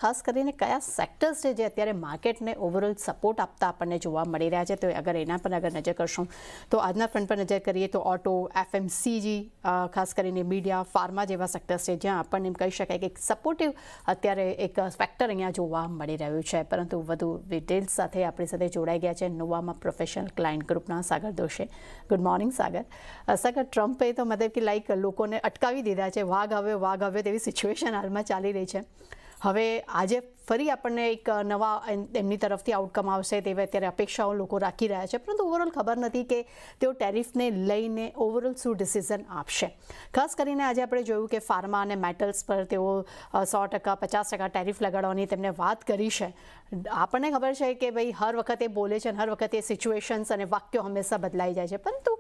ખાસ કરીને કયા સેક્ટર્સ છે જે અત્યારે માર્કેટને ઓવરઓલ સપોર્ટ આપતા આપણને જોવા મળી રહ્યા છે, તો અગર એના પર અગર નજર કરશું તો આજના ફ્રન્ટ પર નજર કરીએ તો ઓટો, એફએમસીજી, ખાસ કરીને મીડિયા, ફાર્મા જેવા સેક્ટર્સ છે જ્યાં આપણને એમ કહી શકાય કે એક સપોર્ટિવ અત્યારે એક ફેક્ટર અહીંયા જોવા મળી રહ્યું છે. પરંતુ વધુ ડિટેલ્સ સાથે આપણી સાથે જોડાઈ ગયા છે નોવામા પ્રોફેશનલ ક્લાયન્ટ ગ્રુપના સાગર દોશી. ગુડ મોર્નિંગ સાગર. સાગર, ટ્રમ્પે તો મતલબ કે લાઈક લોકોને અટકાવી દીધા છે, વાઘ આવ્યો તેવી સિચ્યુએશન હાલમાં ચાલી રહી છે. હવે આજે ફરી આપણને એક નવા એમની તરફથી આઉટકમ આવશે તેવી અત્યારે અપેક્ષાઓ લોકો રાખી રહ્યા છે, પરંતુ ઓવરઓલ ખબર નથી કે તેઓ ટેરિફને લઈને ઓવરઓલ શું ડિસિઝન આપશે. ખાસ કરીને આજે આપણે જોયું કે ફાર્મા અને મેટલ્સ પર તેઓ 100%, 50% ટેરિફ લગાડવાની તેમને વાત કરી છે. આપણને ખબર છે કે ભાઈ હર વખતે બોલે છે અને હર વખતે સિચ્યુએશન્સ અને વાક્યો હંમેશા બદલાઈ જાય છે, પરંતુ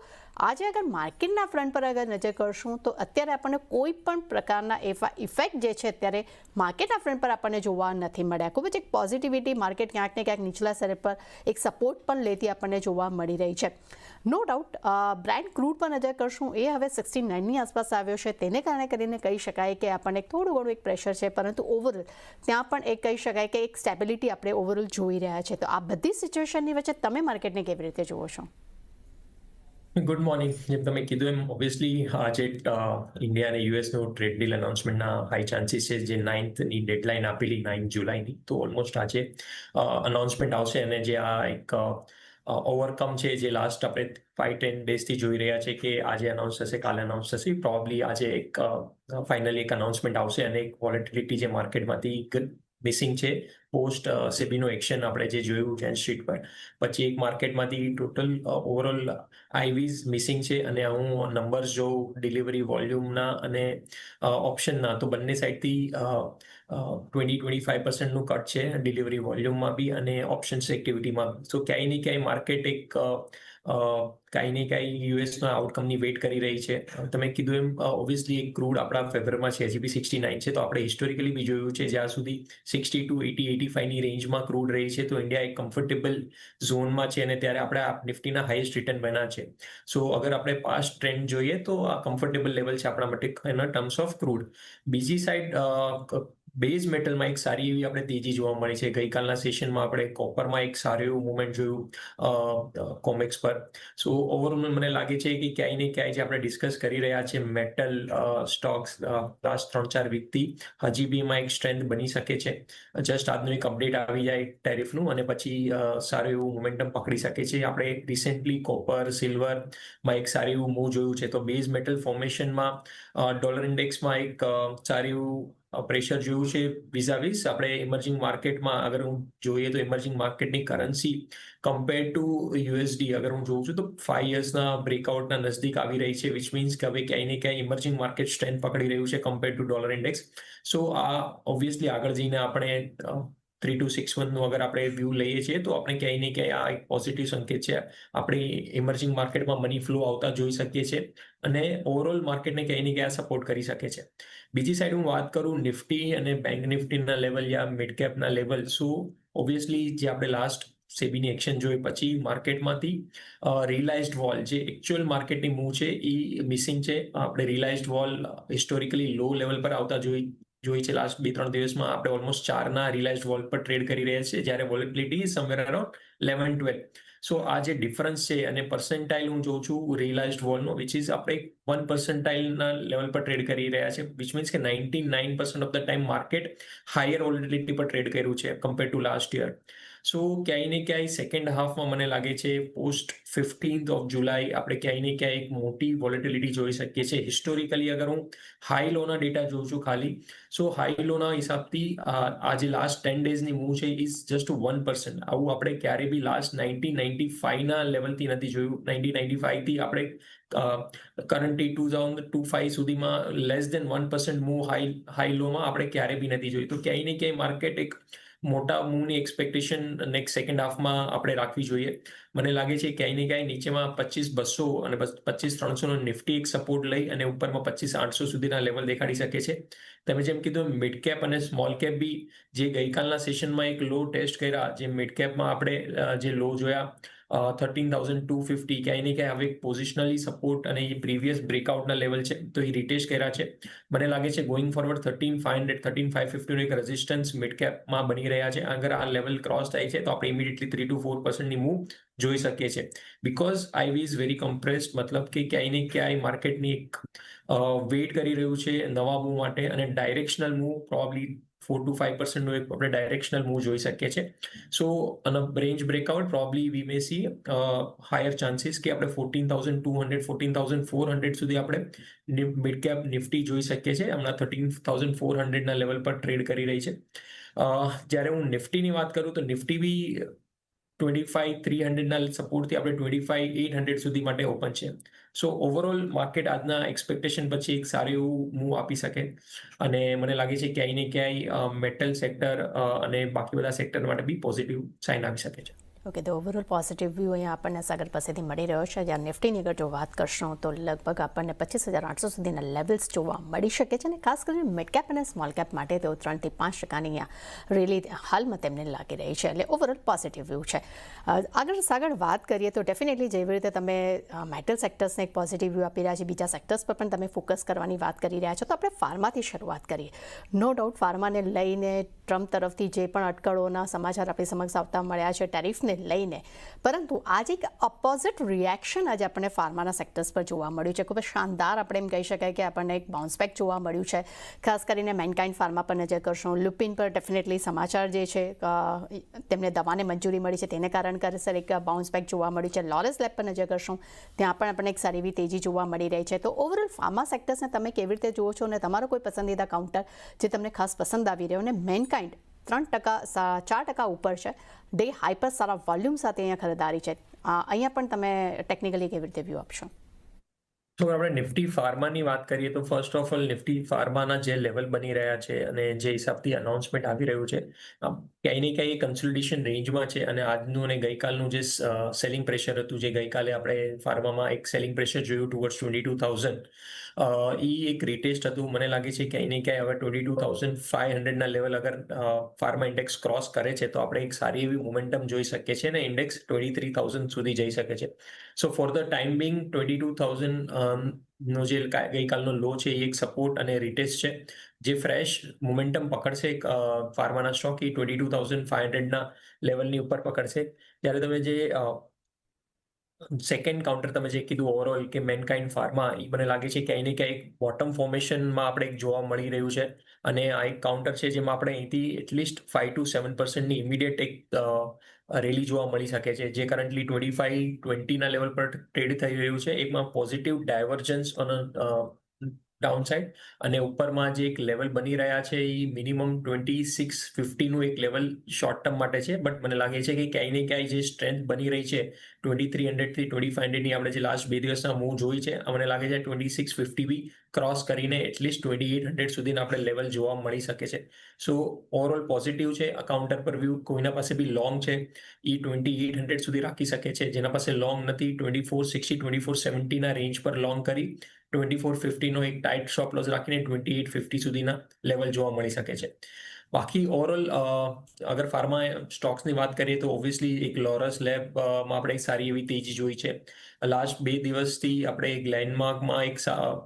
આજે અગર માર્કેટના ફ્રન્ટ પર અગર નજર કરશું તો અત્યારે આપણને કોઈ પણ પ્રકારના એવા ઇફેક્ટ જે છે અત્યારે માર્કેટના ફ્રન્ટ પર આપણને જોવા નથી મળ્યા. ખૂબ જ એક પોઝિટિવિટી માર્કેટ ક્યાંક ને ક્યાંક નીચલા સ્તર પર એક સપોર્ટ પણ લેતી આપણને જોવા મળી રહી છે. નો ડાઉટ બ્રાન્ડ ક્રૂડ પર નજર કરશું, એ હવે 69ની આસપાસ આવ્યો છે. તેને કારણે કરીને કહી શકાય કે આપણને થોડું ઘણું એક પ્રેશર છે, પરંતુ ઓવરઓલ ત્યાં પણ એક કહી શકાય કે એક સ્ટેબિલિટી આપણે ઓવરઓલ જોઈ રહ્યા છે. તો આ બધી સિચ્યુએશનની વચ્ચે તમે માર્કેટને કેવી રીતે જુઓ છો? Good morning. જેમ તમે કીધું એમ ઓબ્વિયસલી આજે ઇન્ડિયા અને યુએસનું ટ્રેડ ડીલ અનાઉન્સમેન્ટના હાઈ ચાન્સીસ છે, જે 9ની ડેડલાઇન આપેલી 9 જુલાઈની, તો ઓલમોસ્ટ આજે અનાઉન્સમેન્ટ આવશે. અને જે આ એક ઓવરકમ છે જે લાસ્ટ આપણે 5-10 ડેઝથી જોઈ રહ્યા છે કે આજે અનાઉન્સ થશે, કાલે અનાઉન્સ થશે, પ્રોબેબલી આજે એક ફાઇનલી એક અનાઉન્સમેન્ટ આવશે. અને એક વોલેટિલિટી જે માર્કેટમાંથી મિસિંગ છે પોસ્ટ સેબીનું એક્શન આપણે જે જોયું જેન સ્ટ્રીટ પર, પછી એક માર્કેટમાંથી ટોટલ ઓવરઓલ આઈવીઝ મિસિંગ છે. અને હું નંબર્સ જોઉં ડિલિવરી વોલ્યુમના અને ઓપ્શનના, તો બંને સાઈડથી 20-25% કટ છે ડિલિવરી વોલ્યુમમાં બી અને ઓપ્શન્સ એક્ટિવિટીમાં બી. તો ક્યાંય ને ક્યાંય માર્કેટ એક કાંઈ ને કાંઈ યુએસના આઉટકમની વેઇટ કરી રહી છે. તમે કીધું એમ ઓબ્વિયસલી એક ક્રૂડ આપણા ફેવરમાં છે, હજી બી 69 છે. તો આપણે હિસ્ટોરિકલી બી જોયું છે જ્યાં સુધી 62, 80, 85ની રેન્જમાં ક્રૂડ રહી છે, તો ઇન્ડિયા એક કમ્ફર્ટેબલ ઝોનમાં છે. અને ત્યારે આપણે આ નિફ્ટીના હાઈએસ્ટ રિટર્ન બન્યા છે. સો અગર આપણે પાસ્ટ ટ્રેન્ડ જોઈએ તો આ કમ્ફર્ટેબલ લેવલ છે આપણા માટે એના ટર્મ્સ ઓફ ક્રૂડ. બીજી સાઈડ બેઝ મેટલમાં એક સારી એવી આપણે તેજી જોવા મળી છે. ગઈકાલના સેશનમાં આપણે કોપરમાં એક સારું એવું મુવમેન્ટ જોયું કોમેક્સ પર. સો ઓવરઓલ મને લાગે છે કે ક્યાંય ને ક્યાંય જે આપણે ડિસ્કસ કરી રહ્યા છે મેટલ સ્ટોક્સ લાસ્ટ 3-4 વીકથી હજી બી એમાં એક સ્ટ્રેન્થ બની શકે છે. જસ્ટ આજનું એક અપડેટ આવી જાય ટેરિફનું અને પછી સારું એવું મોમેન્ટમ પકડી શકે છે. આપણે રિસેન્ટલી કોપર, સિલ્વરમાં એક સારું એવું મૂવ જોયું છે. તો બેઝ મેટલ ફોર્મેશનમાં ડોલર ઇન્ડેક્સમાં એક સારું એવું પ્રેશર જોયું છે વિઝાવીસ આપણે ઇમર્જિંગ માર્કેટમાં. અગર હું જોઈએ તો ઇમર્જિંગ માર્કેટની કરન્સી કમ્પેર ટુ યુએસડી અગર હું જોઉં છું તો 5 યર્સના બ્રેકઆઉટના નજદીક આવી રહી છે, વિચ મીન્સ કે હવે ક્યાંય ને ક્યાંય ઇમર્જિંગ માર્કેટ સ્ટ્રેન્થ પકડી રહ્યું છે કમ્પેર ટુ ડોલર ઇન્ડેક્સ. સો આ ઓબ્વિયસલી આગળ જઈને આપણે 3 to 6 મંથનું અગર આપણે વ્યૂ લઈએ છીએ તો આપણે ક્યાંય ને ક્યાંય આ એક પોઝિટિવ સંકેત છે. આપણે ઇમર્જિંગ માર્કેટમાં મની ફ્લો આવતા જોઈ શકીએ છીએ અને ઓવરઓલ માર્કેટને ક્યાંય ને ક્યાંય સપોર્ટ કરી શકે છે. બીજી સાઈડ હું વાત કરું નિફ્ટી અને બેંક નિફ્ટીના લેવલ યા મિડ કેપના લેવલ, શું ઓબ્વિયસલી જે આપણે લાસ્ટ સેબીની એક્શન જોઈ પછી માર્કેટમાંથી રિયલાઇઝ્ડ વોલ જે એકચ્યુઅલ માર્કેટની મૂવ છે એ મિસિંગ છે. આપણે રિયલાઇઝ્ડ વોલ હિસ્ટોરિકલી લો લેવલ પર આવતા જોઈ છે. લાસ્ટ 2-3 દિવસમાં આપણે ઓલમોસ્ટ 4ના રિયલાઇઝ્ડ વોલ પર ટ્રેડ કરી રહ્યા છે, જ્યારે વોલેટિલિટી સમવેર અરાઉન્ડ 11-12. સો આ જે ડિફરન્સ છે અને પર્સન્ટાઇલ હું જોઉં છું રિયલાઇઝ્ડ વોલનો, વિચ ઇઝ આપણે 1% લેવલ પર ટ્રેડ કરી રહ્યા છે, વિચ મીન્સ કે 99% of the time market higher volatility પર ટ્રેડ કર્યું છે કમ્પેર ટુ લાસ્ટ યર. સો ક્યાંય ને ક્યાંય સેકન્ડ હાફમાં મને લાગે છે પોસ્ટ 15th ઓફ જુલાઈ આપણે ક્યાંય ને ક્યાંય એક મોટી વોલેટિલિટી જોઈ શકીએ છીએ. હિસ્ટોરિકલી અગર હું હાઈ લોના ડેટા જોઉં છું ખાલી, સો હાઈ લોના હિસાબથી આજે લાસ્ટ 10 ડેઝની મૂવ છે ઇઝ જસ્ટ 1%. આવું આપણે ક્યારે બી લાસ્ટ 1995ના લેવલથી નથી જોયું. 1995થી આપણે કરંટ 2025 સુધીમાં લેસ દેન 1% મૂવ હાઈ લોમાં આપણે ક્યારે બી નથી જોયું. તો ક્યાંય ને ક્યાંય માર્કેટ એક મોટા મૂવની એક્સપેક્ટેશન નેક્સ્ટ સેકન્ડ હાફમાં આપણે રાખવી જોઈએ. મને લાગે છે ક્યાંય ને ક્યાંય નીચેમાં 25,200 અને 25,300નો નિફ્ટી એક સપોર્ટ લઈ અને ઉપરમાં 25,800 સુધીના લેવલ દેખાડી શકે છે. તમે જેમ કીધું મિડ કેપ અને સ્મોલ કેપ બી જે ગઈકાલના સેશનમાં એક લો ટેસ્ટ કર્યા, જે મિડ કેપમાં આપણે જે લો જોયા 13,250 ક્યાંય ને ક્યાંય હવે પોઝિશનલી સપોર્ટ અને એ પ્રીવિયસ બ્રેકઆઉટના લેવલ છે તો એ રિટેસ્ટ કર્યા છે. મને લાગે છે ગોઈંગ ફોરવર્ડ 13,500 13,550 એક રેઝિસ્ટન્સ મિડ કેપમાં બની રહ્યા છે. અગર આ લેવલ ક્રોસ થાય છે તો આપણે ઇમિડિયેટલી 3 to 4% મૂવ જોઈ શકીએ છીએ. Because IV is very compressed, મતલબ કે ક્યાંય ને ક્યાંય માર્કેટની એક વેઇટ કરી રહ્યું છે નવા મૂવ માટે, અને ડાયરેક્શનલ મૂવ પ્રોબેબલી 4 to 5% એક આપણે ડાયરેક્શનલ મૂવ જોઈ શકીએ છીએ. સો રેન્જ બ્રેકઆઉટ પ્રોબેબલી વી મે સી હાયર ચાન્સીસ કે આપણે 14,200 14,400 સુધી આપણે મિડ કેપ નિફ્ટી જોઈ શકીએ છીએ. હમણાં 13,400 લેવલ પર ટ્રેડ કરી રહી છે. જ્યારે હું નિફ્ટીની વાત કરું તો નિફ્ટી બી 25,300 સપોર્ટથી આપણે 25,800 સુધી માટે ઓપન છે. સો ઓવરઓલ માર્કેટ આજના એક્સપેક્ટેશન પછી એક સારું એવું મૂવ આપી શકે, અને મને લાગે છે ક્યાંય ને ક્યાંય મેટલ સેક્ટર અને બાકી બધા સેક્ટર માટે બી પોઝિટિવ સાઇન આવી શકે છે. ઓકે, તો ઓવરઓલ પોઝિટિવ વ્યૂ અહીંયા આપણને સાગર પાસેથી મળી રહ્યો છે. જ્યારે નિફ્ટીની અગર જો વાત કરશું તો લગભગ આપણને 25,800 સુધીના લેવલ્સ જોવા મળી શકે છે, અને ખાસ કરીને મિડ કેપ અને સ્મોલ કેપ માટે તેઓ 3 થી 5% અહીંયા રેલી હાલમાં તેમને લાગી રહી છે. એટલે ઓવરઓલ પોઝિટિવ વ્યૂ છે. આગળ સાગર વાત કરીએ તો ડેફિનેટલી જેવી રીતે તમે મેટલ સેક્ટર્સને એક પોઝિટિવ વ્યૂ આપી રહ્યા છે, બીજા સેક્ટર્સ પર પણ તમે ફોકસ કરવાની વાત કરી રહ્યા છો, તો આપણે ફાર્માથી શરૂઆત કરીએ. નો ડાઉટ ફાર્માને લઈને ટ્રમ્પ તરફથી જે પણ અટકળોના સમાચાર આપણી સમક્ષ આવતા મળ્યા છે ટેરિફને લઈને, પરંતુ આજે એક અપોઝિટ રિએક્શન આજે આપણને ફાર્માના સેક્ટર્સ પર જોવા મળ્યું છે. ખૂબ જ શાનદાર આપણે એમ કહી શકાય કે આપણને એક બાઉન્સ બેક જોવા મળ્યું છે. ખાસ કરીને મેનકાઇન્ડ ફાર્મા પર નજર કરશું, લુપિન પર ડેફિનેટલી સમાચાર જે છે તેમને દવાને મંજૂરી મળી છે તેને કારણ કરશે એક બાઉન્સ બેક જોવા મળ્યું છે. લોરેસ લેબ પર નજર કરશું, ત્યાં પણ આપણને એક સારી એવી તેજી જોવા મળી રહી છે. તો ઓવરઓલ ફાર્મા સેક્ટર્સને તમે કેવી રીતે જુઓ છો, અને તમારો કોઈ પસંદીદા કાઉન્ટર જે તમને ખાસ પસંદ આવી રહ્યો? અને મેનકાઇન્ડ 3% 4% ઉપર છે, ડે હાઈ પર સારા વોલ્યુમ સાથે અહીંયા ખરીદારી છે. અહીંયા પણ તમે ટેકનિકલી કેવી રીતે વ્યૂ આપશો? તો આપણે નિફ્ટી ફાર્માની વાત કરીએ તો ફર્સ્ટ ઓફ ઓલ નિફ્ટી ફાર્માના જે લેવલ બની રહ્યા છે અને જે હિસાબથી અનાઉન્સમેન્ટ આવી રહ્યું છે, ક્યાંય ને ક્યાંય કન્સોલિડેશન રેન્જમાં છે. અને આજનું અને ગઈકાલનું જે સેલિંગ પ્રેશર હતું, જે ગઈકાલે આપણે ફાર્મામાં એક સેલિંગ પ્રેશર જોયું ટુવર્ડ્સ 22,000, એ એક રિટેસ્ટ હતું. મને લાગે છે ક્યાંય ને ક્યાંય હવે 22,500 લેવલ અગર ફાર્મા ઇન્ડેક્સ ક્રોસ કરે છે તો આપણે એક સારી એવી મોમેન્ટમ જોઈ શકીએ છીએ, અને ઇન્ડેક્સ 23,000 સુધી જઈ શકે છે. સો ફોર ધ ટાઈમ બિંગ 22,000 નો જે ગઈકાલનો લો છે એ એક સપોર્ટ અને રિટેસ્ટ છે. જે ફ્રેશ મોમેન્ટમ પકડશે ફાર્માના સ્ટોક એ 22,500 લેવલની ઉપર પકડશે. જ્યારે તમે જે સેકન્ડ કાઉન્ટર તમે જે કીધું ઓવરઓલ કે મેનકાઇન્ડ ફાર્મા, એ મને લાગે છે ક્યાંય ને ક્યાંય બોટમ ફોર્મેશનમાં આપણે એક જોવા મળી રહ્યું છે, અને આ એક કાઉન્ટર છે જેમાં આપણે અહીંથી એટલીસ્ટ 5 to 7% ઇમિડિયેટ એક રેલી જોવા મળી શકે છે, જે કરન્ટલી 25-20 લેવલ પર ટ્રેડ થઈ રહ્યું છે. એકમાં પોઝિટિવ ડાયવર્જન્સ ઓન ડાઉનસાઇડ, અને ઉપરમાં જે એક લેવલ બની રહ્યા છે એ મિનિમમ 2650 એક લેવલ શોર્ટ ટર્મ માટે છે. બટ મને લાગે છે કે ક્યાંય ને ક્યાંય જે સ્ટ્રેન્થ બની રહી છે 2300 થી 2500 આપણે જે લાસ્ટ 2 દિવસના મૂવ જોઈ છે, મને લાગે છે 2650 બી ક્રોસ કરીને એટલીસ્ટ 2800 સુધીના આપણે લેવલ જોવા મળી શકે છે. સો ઓવરઓલ પોઝિટિવ છે. આ કાઉન્ટર પર વ્યૂ કોઈના પાસે બી લોંગ છે એ 2800 સુધી રાખી શકે છે. જેના પાસે લોંગ નથી 2460 2470 રેન્જ પર લોંગ કરી 2450 એક ટાઇટ સ્ટોપ લોસ રાખીને 2850 સુધીના લેવલ જોવા મળી શકે છે. બાકી ઓવરઓલ અગર ફાર્મા સ્ટોક્સની વાત કરીએ તો ઓબ્વિયસલી એક લોરસ લેબમાં આપણે એક સારી એવી તેજી જોઈ છે. લાસ્ટ 2 દિવસથી આપણે ગ્લેનમાર્કમાં એક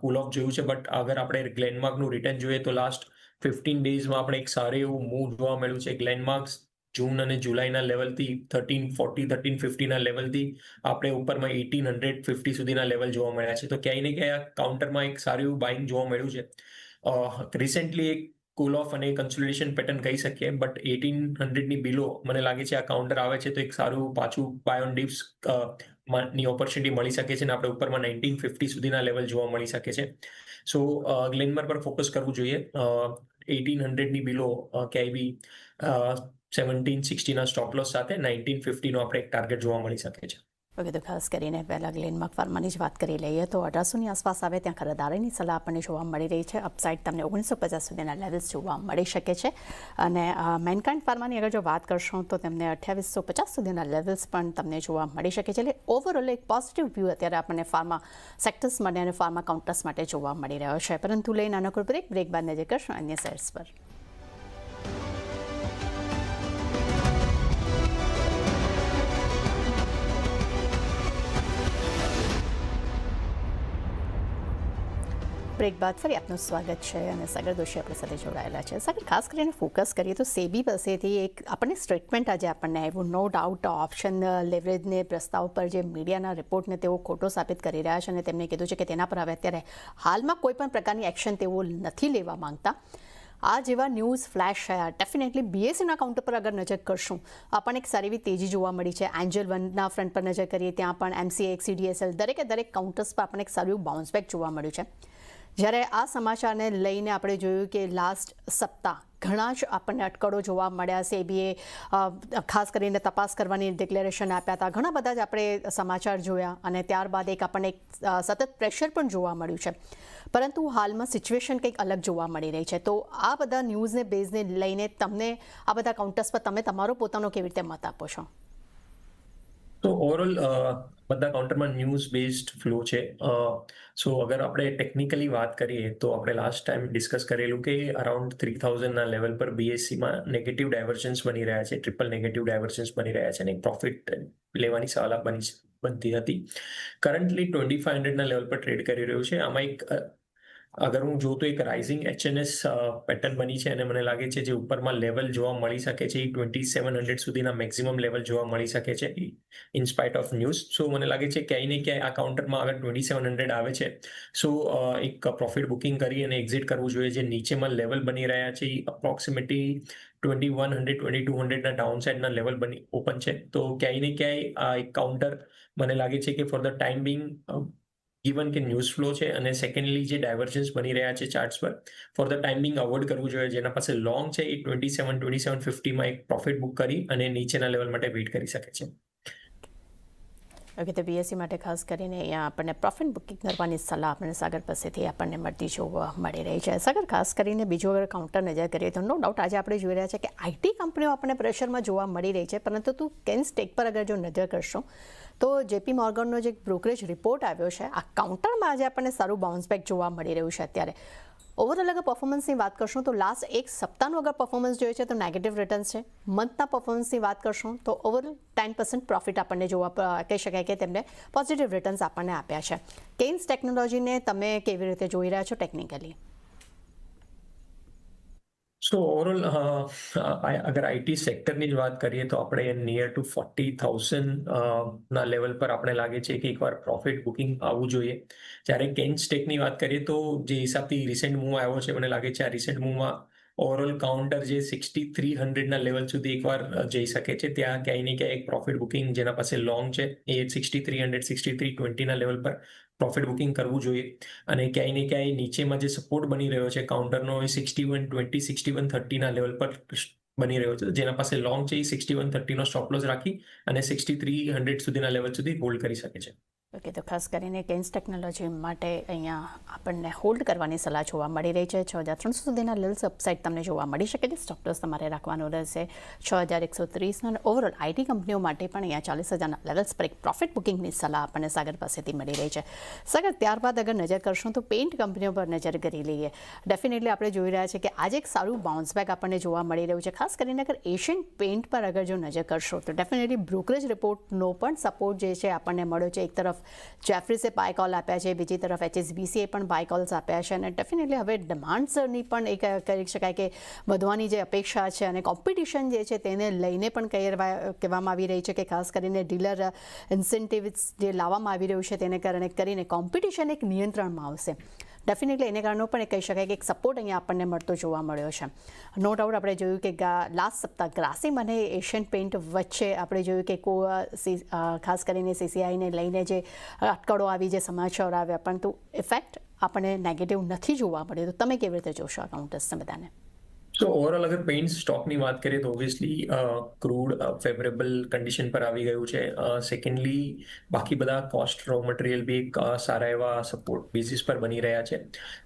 પુલ ઓફ જોયું છે, બટ અગર આપણે ગ્લેનમાર્કનું રિટર્ન જોઈએ તો લાસ્ટ 15 ડેઝમાં આપણે એક સારું એવું મૂવ જોવા મળ્યું છે. ગ્લેનમાર્ક્સ જૂન અને જુલાઈના લેવલથી 1340 1350 લેવલથી આપણે ઉપરમાં 1850 સુધીના લેવલ જોવા મળ્યા છે. તો ક્યાંય ને ક્યાંય કાઉન્ટરમાં એક સારું એવું બાઇંગ જોવા મળ્યું છે. રિસેન્ટલી એક કુલ ઓફ અને કન્સોલિડેશન પેટર્ન કહી શકીએ, બટ 1800 બિલો મને લાગે છે આ કાઉન્ટર આવે છે તો એક સારું પાછું બાય ઓન ડિપ્સ ની ઓપોર્ચ્યુનિટી મળી શકે છે, અને આપણે ઉપરમાં 1950 સુધીના લેવલ જોવા મળી શકે છે. સો ગ્લેનમાર્ક પર ફોકસ કરવું જોઈએ. 1800 બિલો ક્યાંય બી 1760 સ્ટોપ લોસ સાથે 1950 આપણે એક ટાર્ગેટ જોવા મળી શકે છે. ઓકે, તો ખાસ કરીને પહેલાં ગ્લેનમાર્ક ફાર્માની જ વાત કરી લઈએ તો 1800ની આસપાસ આવે ત્યાં ખરીદારીની સલાહ આપણને જોવા મળી રહી છે. અપસાઇડ તમને 1950 સુધીના લેવલ્સ જોવા મળી શકે છે. અને મેનકાઇન્ડ ફાર્માની અગર જો વાત કરશું તો તેમને 2850 સુધીના લેવલ્સ પણ તમને જોવા મળી શકે છે. એટલે ઓવરઓલ એક પોઝિટિવ વ્યૂ અત્યારે આપણને ફાર્મા સેક્ટર્સ માટે અને ફાર્મા કાઉન્ટર્સ માટે જોવા મળી રહ્યો છે. પરંતુ લઈને નાનકડો બ્રેક બાદ નજર કરશું અન્ય શેર્સ પર. બ્રેક બાદ ફરી આપનું સ્વાગત છે અને સાગર દોશી આપણી સાથે જોડાયેલા છે. સાગર, ખાસ કરીને ફોકસ કરીએ તો સેબી પાસેથી એક આપણને સ્ટેટમેન્ટ આજે આપણને આવ્યું. નો ડાઉટ ઓપ્શન લેવરેજને પ્રસ્તાવ પર જે મીડિયાના રિપોર્ટને તેઓ ખોટો સાબિત કરી રહ્યા છે અને તેમણે કીધું છે કે તેના પર હવે અત્યારે હાલમાં કોઈ પણ પ્રકારની એક્શન તેઓ નથી લેવા માંગતા. આ જેવા ન્યૂઝ ફ્લેશ થયા ડેફિનેટલી બીએસસીના કાઉન્ટર પર અગર નજર કરશું આપણને એક સારી એવી તેજી જોવા મળી છે. એન્જલ વનના ફ્રન્ટ પર નજર કરીએ ત્યાં પણ એમસીએક્સ, સીડીએસએલ દરેક કાઉન્ટર્સ પર આપણને એક સારું બાઉન્સ બેક જોવા મળ્યું છે. જ્યારે આ સમાચારને લઈને આપણે જોયું કે લાસ્ટ સપ્તાહ ઘણા જ આપણને અટકળો જોવા મળ્યા. સેબીએ ખાસ કરીને તપાસ કરવાની ડિક્લેરેશન આપ્યા હતા. ઘણા બધા જ આપણે સમાચાર જોયા અને ત્યારબાદ એક આપણને એક સતત પ્રેશર પણ જોવા મળ્યું છે. પરંતુ હાલમાં સિચ્યુએશન કંઈક અલગ જોવા મળી રહી છે. તો આ બધા ન્યૂઝને બેઝને લઈને તમને આ બધા કાઉન્ટર્સ પર તમે તમારો પોતાનો કેવી રીતે મત આપો છો? તો ઓવરઓલ બધા કાઉન્ટરમાં ન્યૂઝ બેઝડ ફ્લો છે. સો અગર આપણે ટેકનિકલી વાત કરીએ તો આપણે લાસ્ટ ટાઈમ ડિસ્કસ કરેલું કે અરાઉન્ડ 3000ના લેવલ પર બીએસસીમાં નેગેટિવ ડાયવર્જન્સ બની રહ્યા છે, ટ્રિપલ નેગેટિવ ડાયવર્જન્સ બની રહ્યા છે અને પ્રોફિટ લેવાની સલાહ બનતી હતી. કરન્ટલી 2500ના લેવલ પર ટ્રેડ કરી રહ્યું છે. આમાં એક અગર હું જોઉં તો એક રાઇઝિંગ એચએનએસ પેટર્ન બની છે અને મને લાગે છે જે ઉપરમાં લેવલ જોવા મળી શકે છે એ 2700 સુધીના મેક્સિમમ લેવલ જોવા મળી શકે છે ઇન સ્પાઇટ ઓફ ન્યૂઝ. સો મને લાગે છે ક્યાંય ને ક્યાંય આ કાઉન્ટરમાં અગર 2700 આવે છે સો એક પ્રોફિટ બુકિંગ કરી અને એક્ઝિટ કરવું જોઈએ. જે નીચેમાં લેવલ બની રહ્યા છે એ અપ્રોક્સિમેટલી 2100 2200ના ડાઉન સાઇડના લેવલ બની ઓપન છે. તો ક્યાંય ને ક્યાંય આ એક કાઉન્ટર મને લાગે છે કે for the time Bing even કે ન્યૂઝ ફ્લો છે અને સેકન્ડલી જે ડાયવર્જન્સ બની રહ્યા છે ચાર્ટ્સ પર ફોર ધ ટાઈમિંગ અવોઇડ કરવું જોઈએ. જેના પાસે લોંગ છે એ 2750માં એક પ્રોફિટ બુક કરી અને નીચેના લેવલ માટે વેઇટ કરી શકે છે. ઓકે, તો બીએસસી માટે ખાસ કરીને અહીંયા આપણને પ્રોફિટ બુકિંગ કરવાની સલાહ આપણને સાગર પાસેથી આપણને મળતી જોવા મળી રહી છે. સાગર, ખાસ કરીને બીજું અગર કાઉન્ટર નજર કરીએ તો નો ડાઉટ આજે આપણે જોઈ રહ્યા છે કે આઈટી કંપનીઓ આપણને પ્રેશરમાં જોવા મળી રહી છે. પરંતુ તું કેન સ્ટેક પર અગર જો નજર કરશો તો જેપી મોર્ગનનો જે બ્રોકરેજ રિપોર્ટ આવ્યો છે આ કાઉન્ટરમાં આજે આપણને સારું બાઉન્સ બેક જોવા મળી રહ્યું છે. અત્યારે ઓવરઓલ અગર પરફોર્મન્સની વાત કરશું તો લાસ્ટ એક સપ્તાહનું અગર પરફોર્મન્સ જોઈએ છે તો નેગેટિવ રિટર્ન્સ છે. મંથના પરફોર્મન્સની વાત કરશું તો ઓવરઓલ 10% પ્રોફિટ આપણને જોવા કહી શકાય કે તેમને પોઝિટિવ રિટર્ન્સ આપણને આપ્યા છે. કેન્સ ટેકનોલોજીને તમે કેવી રીતે જોઈ રહ્યા છો ટેકનિકલી? સો ઓવરઓલ અગર આઈટી સેક્ટરની જ વાત કરીએ તો આપણે નિયર ટુ 40,000 ના લેવલ પર આપણે લાગે છે કે એકવાર પ્રોફિટ બુકિંગ આવવું જોઈએ. જ્યારે કેન સ્ટેકની વાત કરીએ તો જે હિસાબથી રિસેન્ટ મૂવ આવ્યો છે મને લાગે છે આ રિસેન્ટ મૂવમાં ઓવરઓલ કાઉન્ટર જે 6300ના લેવલ સુધી એકવાર જઈ શકે છે. ત્યાં ક્યાંય ને ક્યાંય એક પ્રોફિટ બુકિંગ જેના પાસે લોંગ છે એ 6300 6320ના લેવલ પર પ્રોફિટ બુકિંગ કરવું જોઈએ. અને ક્યાંય ને ક્યાંય નીચેમાં જે સપોર્ટ બની રહ્યો છે કાઉન્ટરનો એ 6120 6130ના લેવલ પર બની રહ્યો છે. જેના પાસે લોંગ છે એ 6130નો સ્ટોપ લોસ રાખી અને 6300 સુધીના લેવલ સુધી હોલ્ડ કરી શકે છે. ઓકે, તો ખાસ કરીને કેન્સ ટેકનોલોજી માટે અહીંયા આપણને હોલ્ડ કરવાની સલાહ જોવા મળી રહી છે. 6300 સુધીના લેવલ્સ અપસાઇડ તમને જોવા મળી શકે છે. સ્ટોપ લોસ તમારે રાખવાનો રહેશે 6130 અને ઓવરઓલ આઈટી કંપનીઓ માટે પણ અહીંયા 40,000ના લેવલ્સ પર એક પ્રોફિટ બુકિંગની સલાહ આપણને સાગર પાસેથી મળી રહી છે. સાગર, ત્યારબાદ અગર નજર કરશું તો પેઇન્ટ કંપનીઓ પર નજર કરી લઈએ. ડેફિનેટલી આપણે જોઈ રહ્યા છીએ કે આજે એક સારું બાઉન્સ બેક આપણને જોવા મળી રહ્યું છે. ખાસ કરીને અગર એશિયન પેઇન્ટ પર અગર જો નજર કરશો તો ડેફિનેટલી બ્રોકરેજ રિપોર્ટનો પણ સપોર્ટ જે છે આપણને મળ્યો છે. એક તરફ જેફરીસે બાય કોલ આપ્યા છે, બીજી તરફ HSBCએ પણ બાય કોલ્સ આપ્યા છે અને ડેફિનેટલી હવે ડિમાન્ડ્સની પણ એક કહી શકાય કે વધવાની જે અપેક્ષા છે અને કોમ્પિટિશન જે છે તેને લઈને પણ કહેવામાં આવી રહી છે કે ખાસ કરીને ડીલર ઇન્સેન્ટિવ્સ જે લાવવામાં આવી રહ્યું છે તેને કારણે કરીને કોમ્પિટિશન એક નિયંત્રણમાં આવશે. ડેફિનેટલી એને કારણે પણ કહી શકાય કે એક સપોર્ટ અહીંયા આપણને મળતો જોવા મળ્યો છે. નો ડાઉટ આપણે જોયું કે લાસ્ટ સપ્તાહ ગ્રાસિમ અને એશિયન પેઇન્ટ વચ્ચે આપણે જોયું કે ખાસ કરીને CCIને લઈને જે અટકળો આવી, જે સમાચાર આવ્યા, પરંતુ ઇફેક્ટ આપણને નેગેટિવ નથી જોવા મળ્યો. તો તમે કેવી રીતે જોશો આ કાઉન્ટર્સને બધાને? તો ઓવરઓલ અગર પેઇન્ટ સ્ટોકની વાત કરીએ તો ઓબ્વિયસલી ક્રૂડ ફેવરેબલ કન્ડિશન પર આવી ગયું છે. સેકન્ડલી બાકી બધા કોસ્ટ રો મટીરિયલ બી એક સારા એવા સપોર્ટ બેઝિસ પર બની રહ્યા છે.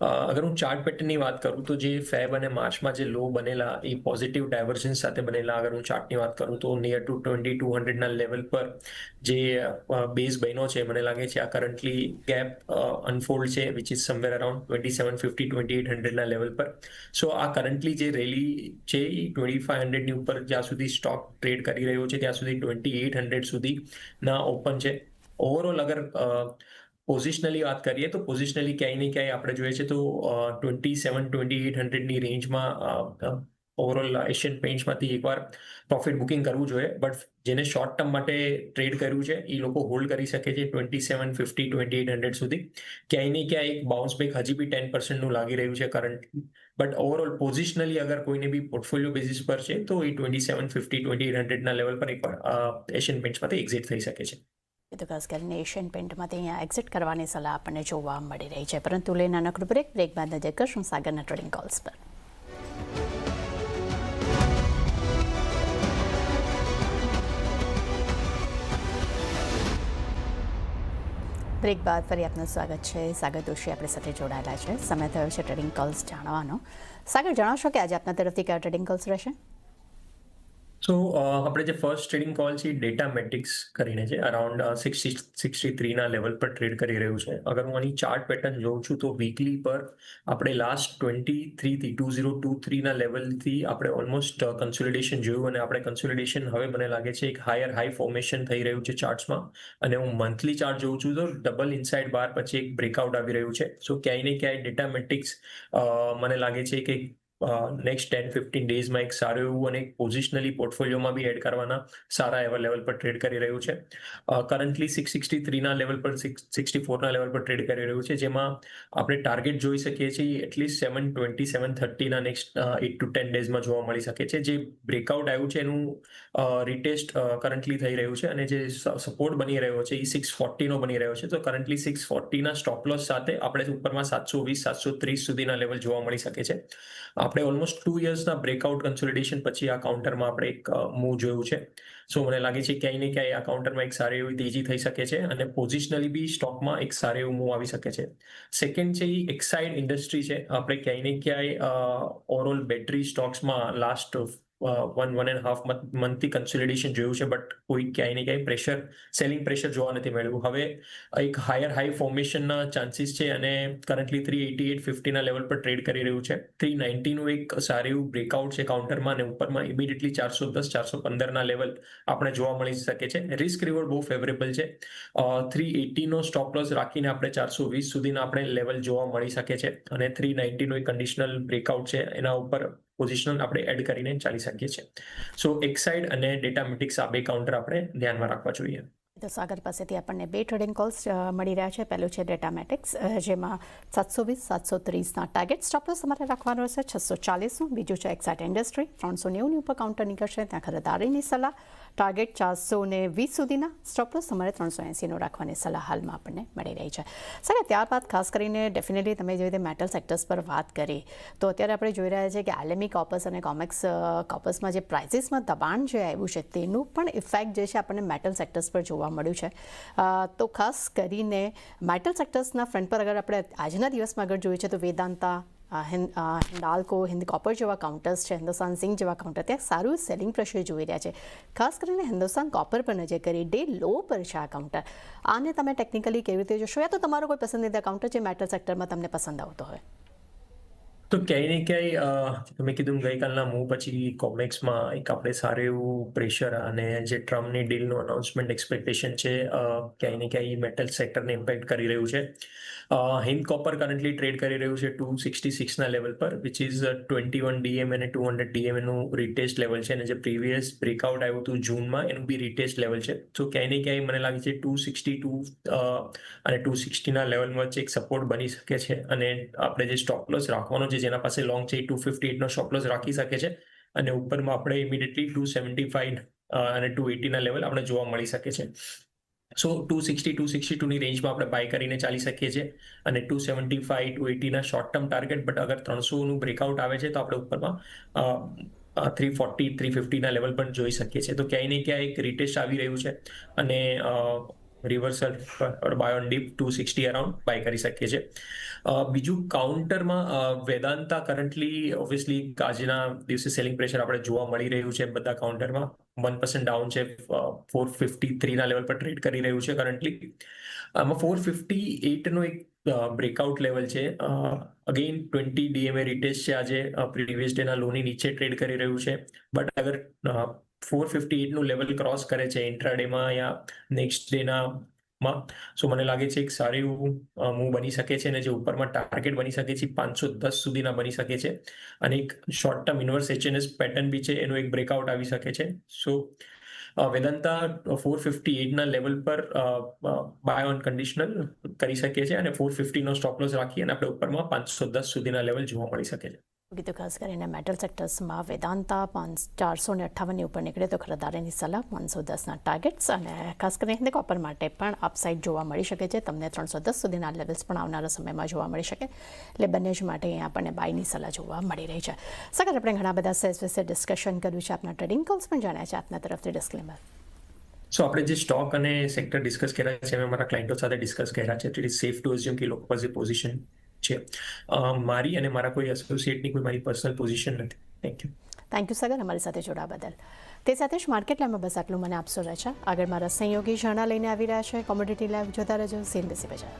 અગર હું ચાર્ટ પેટર્નની વાત કરું તો જે ફેબ અને માર્ચમાં જે લો બનેલા એ પોઝિટિવ ડાયવર્જન્સ સાથે બનેલા. અગર હું ચાર્ટની વાત કરું તો નિયર ટુ 2200ના લેવલ પર જે બેઝ બન્યો છે મને લાગે છે આ કરન્ટલી ગેપ અનફોલ્ડ છે વિચ ઇઝ સમવેર અરાઉન્ડ 2750 2800ના લેવલ પર. સો આ કરન્ટલી જે રેલી છે એ 2500ની ઉપર જ્યાં સુધી સ્ટોક ટ્રેડ કરી રહ્યો છે ત્યાં સુધી 2800 સુધીના ઓપન છે. ઓવરઓલ અગર પોઝિશનલી વાત કરીએ તો પોઝિશનલી ક્યાંય ને ક્યાંય આપણે જોઈએ છે તો 27-2800ની રેન્જમાં ઓવરઓલ એશિયન પેઇન્ટ્સમાંથી એકવાર પ્રોફિટ બુકિંગ કરવું જોઈએ, બટ જેને શોર્ટ ટર્મ માટે ટ્રેડ કર્યું છે એ લોકો હોલ્ડ કરી શકે છે 2750-2800 સુધી. ક્યાંય ને ક્યાંય એક બાઉન્સ બેક હજી બી 10%નું લાગી રહ્યું છે કરન્ટલી, બટ ઓવરઓલ પોઝિશનલી અગર કોઈને બી પોર્ટફોલિયો બેસિસ પર છે તો એ 2750-2800ના લેવલ પર એકવાર એશિયન પેઇન્ટ્સમાંથી એક્ઝિટ થઈ શકે છે. એ તો ખાસ કરીને એશિયન પેઇન્ટમાંથી અહીંયા એક્ઝિટ કરવાની સલાહ આપણને જોવા મળી રહી છે. પરંતુ લઈને નાનકડું બ્રેક બાદ નજર કરશું સાગરના ટ્રેડિંગ કોલ્સ પર. બ્રેક બાદ ફરી આપનું સ્વાગત છે. સાગર દોશી આપણી સાથે જોડાયેલા છે. સમય થયો છે ટ્રેડિંગ કોલ્સ જાણવાનો. સાગર, જણાવશો કે આજે આપના તરફથી કયા ટ્રેડિંગ કોલ્સ રહેશે? સો આપણે જે ફર્સ્ટ ટ્રેડિંગ કોલ છે ડેટા મેટ્રિક્સ કરીને છે, અરાઉન્ડ 63ના લેવલ પર ટ્રેડ કરી રહ્યું છે. અગર હું આની ચાર્ટ પેટર્ન જોઉં છું તો વીકલી પર આપણે લાસ્ટ 2023ના લેવલથી આપણે ઓલમોસ્ટ કન્સોલિડેશન જોયું અને આપણે કન્સોલિડેશન હવે મને લાગે છે એક હાઈ ફોર્મેશન થઈ રહ્યું છે ચાર્ટ્સમાં. અને હું મંથલી ચાર્ટ જોઉં છું તો ડબલ ઇનસાઇડ બાર પછી એક બ્રેકઆઉટ આવી રહ્યું છે. સો ક્યાંય ને ક્યાંય ડેટા મેટ્રિક્સ મને લાગે છે કે નેક્સ્ટ 10-15 ડેઝમાં એક સારું એવું અને પોઝિશનલી પોર્ટફોલિયોમાં બી એડ કરવાના સારા એવા લેવલ પર ટ્રેડ કરી રહ્યું છે. કરન્ટલી 663ના લેવલ પર 664ના લેવલ પર ટ્રેડ કરી રહ્યું છે, જેમાં આપણે ટાર્ગેટ જોઈ શકીએ છીએ એટલીસ્ટ 720-730ના નેક્સ્ટ 8 to 10 ડેઝમાં જોવા મળી શકે છે. જે બ્રેકઆઉટ આવ્યું છે એનું રિટેસ્ટ કરન્ટલી થઈ રહ્યું છે અને જે સપોર્ટ બની રહ્યો છે એ 640નો બની રહ્યો છે. તો કરન્ટલી 640ના સ્ટોપ લોસ સાથે આપણે ઉપરમાં 720-730 સુધીના લેવલ જોવા મળી શકે છે. આપણે ઓલમોસ્ટ 2 યર્સના બ્રેકઆઉટ કન્સોલિડેશન પછી આ કાઉન્ટરમાં આપણે એક મૂવ જોયું છે. સો મને લાગે છે ક્યાંય ને ક્યાંય આ કાઉન્ટરમાં એક સારી એવી તેજી થઈ શકે છે અને પોઝિશનલી બી સ્ટોકમાં એક સારું એવું મૂવ આવી શકે છે. સેકન્ડ છે એ એક્સાઇડ ઇન્ડસ્ટ્રી છે. આપણે ક્યાંય ને ક્યાંય ઓવરઓલ બેટરી સ્ટોક્સમાં લાસ્ટ 1.5 મંથથી કન્સોલિડેશન જોયું છે, બટ કોઈ ક્યાંય ને ક્યાંય સેલિંગ પ્રેશર જોવા નથી મળ્યું. હવે એક હાઈ ફોર્મેશનના ચાન્સીસ છે અને કરન્ટલી 388-50ના લેવલ પર ટ્રેડ કરી રહ્યું છે. 390નું એક સારું એવું બ્રેકઆઉટ છે કાઉન્ટરમાં અને ઉપરમાં ઇમિડિયેટલી 410-415ના લેવલ આપણે જોવા મળી શકે છે. રિસ્ક રિવોર્ડ બહુ ફેવરેબલ છે. 380નો સ્ટોપ લોસ રાખીને આપણે 420 સુધીના આપણે લેવલ જોવા મળી શકે છે અને 390નું એક કન્ડિશનલ બ્રેકઆઉટ છે, એના ઉપર પોઝિશનલ આપણે એડ કરીને ચાલી શકીએ છીએ. સો એક્સાઇડ અને ડેટા મેટ્રિક્સ આ બે કાઉન્ટર આપણે ધ્યાનમાં રાખવા જોઈએ. તો સાગર પાસેથી આપણને બે ટ્રેડિંગ કોલ્સ મળી રહ્યા છે. પહેલું છે ડેટા મેટ્રિક્સ, જેમાં 720-730ના ટાર્ગેટ સ્ટોપ લોસ તમારે રાખવાનો રહેશે. 640નું. બીજું છે એક્સાઇડ ઇન્ડસ્ટ્રી, 390 ઉપર કાઉન્ટર નીકળશે, ત્યાં ખરીદારીની સલાહ. ટાર્ગેટ 420 સુધીના, સ્ટોપ લોસ તમારે 380નો રાખવાની સલાહ હાલમાં આપણને મળી રહી છે. સાગર, ત્યારબાદ ખાસ કરીને ડેફિનેટલી તમે જે રીતે મેટલ સેક્ટર્સ પર વાત કરી તો અત્યારે આપણે જોઈ રહ્યા છીએ કે એલએમઈ કોપર્સ અને કોમેક્સ કોપર્સમાં જે પ્રાઇસીસમાં દબાણ જે આવ્યું છે તેનું પણ ઇફેક્ટ જે છે આપણને મેટલ સેક્ટર્સ પર જોવા મળ્યું છે. તો ખાસ કરીને મેટલ સેક્ટર્સના ફ્રન્ટ પર અગર આપણે આજના દિવસમાં આગળ જોઈએ છે તો વેદાંતા, હિન્દાલ્કો, હિન્દ કોપર જેવા કાઉન્ટર્સ છે, હિન્દુસ્તાન ઝિંક જેવા કાઉન્ટર, ત્યાં સારું સેલિંગ પ્રેશર જોઈ રહ્યા છે. ખાસ કરીને હિન્દુસ્તાન કોપર પર નજર કરી, ડે લો પર છે આ કાઉન્ટર. આને તમે ટેકનિકલી કેવી રીતે જોશો, યા તો તમારો કોઈ પસંદીદા કાઉન્ટર જે મેટલ સેક્ટરમાં તમને પસંદ આવતો હોય? તો ક્યાંય ને ક્યાંય તમે કીધું ગઈકાલના મૂવ પછી કોમેક્સમાં એક આપણે સારું એવું પ્રેશર અને જે ટ્રમ્પની ડીલનું અનાઉન્સમેન્ટ એક્સપેક્ટેશન છે ક્યાંય ને ક્યાંય મેટલ સેક્ટરને ઇમ્પેક્ટ કરી રહ્યું છે. હિન્દ કોપર કરન્ટલી ટ્રેડ કરી રહ્યું છે 266ના લેવલ પર, વિચ ઇઝ 21 DM અને 200 DM નું રીટેસ્ટ લેવલ છે અને જે પ્રીવિયસ બ્રેકઆઉટ આવ્યું હતું જૂનમાં એનું બી રીટેસ્ટ લેવલ છે. તો ક્યાંય ને ક્યાંય મને લાગે છે 262 અને 260ના લેવલ વચ્ચે એક સપોર્ટ બની શકે છે અને આપણે જે સ્ટોપ લોસ રાખવાનો છે જેના પાસે લોંગ છે 258નો સ્ટોપ લોસ રાખી શકે છે અને ઉપરમાં આપણે ઇમિડિયેટલી 275 અને 280ના લેવલ આપણે જોવા મળી શકે છે. સો 260-262ની રેન્જમાં આપણે બાય કરીને ચાલી શકીએ છીએ અને 275-280ના શોર્ટ ટર્મ ટાર્ગેટ, બટ અગર 300નું બ્રેકઆઉટ આવે છે તો આપણે ઉપરમાં 340-350ના લેવલ પણ જોઈ શકીએ છીએ. તો ક્યાંય ને ક્યાંય એક રીટેસ્ટ આવી રહ્યું છે અને reversal buy on dip 260 around buy કરી શકીએ છીએ. બીજું કાઉન્ટરમાં વેદાંતા કરન્ટલી ઓબ્વિયસલી આજના દિવસે સેલિંગ પ્રેશર આપણે જોવા મળી રહ્યું છે બધા કાઉન્ટરમાં. 1% ડાઉન છે, 453ના લેવલ પર ટ્રેડ કરી રહ્યું છે કરન્ટલી. આમાં 458નો એક બ્રેકઆઉટ લેવલ છે. અગેન 20 DMA રીટેસ્ટ છે આજે, પ્રીવિયસ ડેના લોની નીચે ટ્રેડ કરી રહ્યું છે, બટ અગર 458નું લેવલ ક્રોસ કરે છે ઇન્ટ્રાડેમાં યા નેક્સ્ટ ડેના માં સો મને લાગે છે એક સારું એવું મૂવ બની શકે છે અને જે ઉપરમાં ટાર્ગેટ બની શકે છે 510 સુધીના બની શકે છે અને એક short term inverse HNS pattern બી છે એનું એક બ્રેકઆઉટ આવી શકે છે સો વેદાંતા 458ના લેવલ પર બાય ઓન કન્ડિશનલ કરી શકીએ છીએ અને 450નો સ્ટોપ લોસ રાખી અને આપણે ઉપરમાં 510 સુધીના લેવલ જોવા મળી શકે છે. તો ખાસ કરીને મેટલ સેક્ટર્સમાં વેદાંતા 458ની ઉપર નીકળે તો ખરીદારીની સલાહ 510ના ટાર્ગેટ્સ અને ખાસ કરીને કોપર માટે પણ અપસાઇડ જોવા મળી શકે છે. તમને 310 સુધીના લેવલ્સ પણ આવનારા સમયમાં જોવા મળી શકે એટલે બંને જ માટે અહીંયા આપણને બાયની સલાહ જોવા મળી રહી છે. સગર આપણે ઘણા બધા સેલ્સ વિશે ડિસ્કશન કર્યું છે, આપના ટ્રેડિંગ કોલ્સ પણ જાણ્યા છે, આપના તરફથી ડિસ્ક્લેમર. સો આપણે જે સ્ટોક અને સેક્ટર ડિસ્કસ કર્યા છે મેં મારા ક્લાયન્ટો સાથે ડિસ્કસ કર્યા છે. It is safe to assume કે લોકો પાસે પોઝિશન છે. મારી અને મારા કોઈ એસોસિએટની કોઈ મારી પર્સનલ પોઝિશન નથી. થેન્ક યુ સગર, અમારી સાથે જોડાવા બદલ. તે સાથે જ માર્કેટ લાઈવમાં બસ આટલું મને આપશો રહે છે. આગળ મારા સહયોગી ઝરણા લઈને આવી રહ્યા છે. કોમોડિટી લાઈવ જોતા રહેજો. સીએનબીસી બજાર.